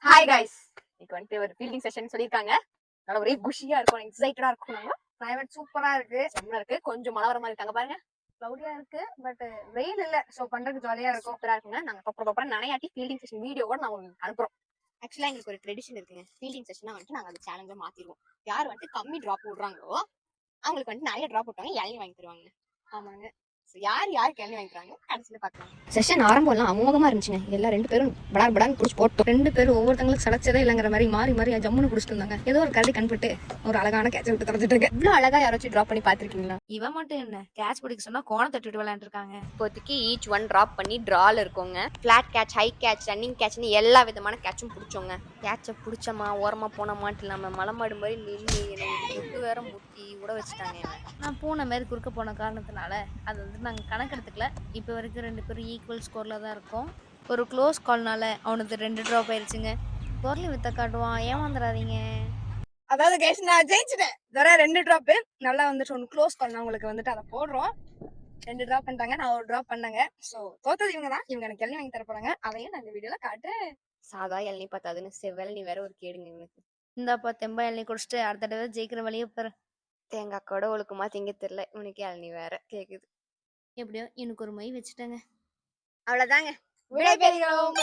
Hi guys, இன்னைக்கு வந்துட்டு ஒரு ஃபீல்டிங் செஷன் சொல்லியிருக்காங்க. அதனால ஒரே குஷியா இருக்கும், எக்ஸைட்டடா இருக்கும். நாங்க கிளைமேட் சூப்பரா இருக்கு, செம்ம இருக்கு. கொஞ்சம் மழை வர மாதிரி இருக்காங்க பாருங்க, க்ளவுடியா இருக்கு. பட் வெயில் இல்ல, சோ பண்றதுக்கு ஜாலியா இருக்கும். சூப்பரா இருக்குங்க. நாங்க அப்புறம் நனையாட்டி ஃபீல்டிங் செஷன் வீடியோவோட நான் உங்களுக்கு அனுப்புறோம். ஆக்சுவலா எங்களுக்கு ஒரு ட்ரெடிஷன் இருக்குங்க. ஃபீல்டிங் செஷனா வந்துட்டு நாங்க அது சேலஞ்சா மாத்திடுவோம். யார் வந்துட்டு கம்மி டிராப் விடுறாங்களோ அவங்களுக்கு வந்துட்டு நிறைய டிராப் விட்டாங்க இளநீ வாங்கி தருவாங்க. ஆமாங்க, யார் கேள்வி வாங்கிக்கிறாங்க கடைசியில பாக்கலாம். செஷன் ஆரம்பம்லாம் அமோகமா இருந்துச்சுங்க. எல்லாம் ரெண்டு பேரும் படாக் படாக் குடிச்சு போட்டோம். ரெண்டு பேரும் ஒவ்வொருத்தங்களுக்கு சளைச்சதே இல்லைங்கிற மாதிரி மாறி மாறி ஜம்முன்னு குடிச்சிட்டு இருந்தாங்க. ஏதோ ஒரு கரடி கண்பட்டு ஒரு அழகான கேட்ச விட்டு தொலைச்சிட்டு இருக்கு. இவ்வளவு அழகா யாராச்சும் டிராப் பண்ணி பாத்திருக்கீங்களா? இவன் மட்டும் என்ன கேட்ச் பிடிக்க சொன்னா கோணம் தட்டிட்டு விளையாண்டுருக்காங்க. இப்போதைக்கு ஈச் ஒன் டிராப் பண்ணி டிரால இருக்கோங்க. Flat catch, high catch, running கேட்ச்னு எல்லா விதமான கேட்சும் பிடிச்சோங்க. கேட்சை பிடிச்சமா ஓரமா போனமாட்டு இல்லாம மலமாடு மாதிரி நின்று எனக்கு வேற முட்டி கூட வச்சுட்டாங்க. நான் பூனை மாதிரி குறுக்க போன காரணத்தினால அது வந்து நாங்கள் கணக்கெடுத்துக்கல. இப்போ வரைக்கும் ரெண்டு பேரும் ஈக்குவல் ஸ்கோரில் தான் இருக்கோம். ஒரு க்ளோஸ் கால்னால அவனுக்கு 2 ட்ராப் ஆயிடுச்சுங்க. பொருளை வித்த காட்டுவான், ஏமாந்துடாதீங்க. அதாவது கேஸ் நான் ஜெயிச்சிட்டேன். வேற 2 டிராப் நல்லா வந்துட்டு ஒன்று க்ளோஸ் பண்ண உங்களுக்கு வந்துட்டு அதை போடுறோம். 2 டிராப் பண்ணிட்டாங்க, நான் ஒரு டிராப் பண்ணேங்க. ஸோ தோத்தது இவங்க தான். இவங்க எனக்கு இளநீ வாங்கி தர போறாங்க. அதையும் நான் இந்த வீடியோல காட்டுறேன். சாதா இளநீ பார்த்தாதுன்னு செவ்வெளநீ வேற ஒரு கேடுங்க இவனுக்கு. இந்தாப்பா தெம்பா இளநீ குடிச்சிட்டு அடுத்த தடவை ஜெயிக்கிற வழியை பாரு. தேங்காய் கூட ஒழுக்கமா திங்க தெரியல, உனக்கு இளநீ வேற கேக்குது. எப்படியோ எனக்கு ஒரு மை வச்சுட்டேங்க. அவ்வளவுதாங்க, விடை பெறுகிறோம்.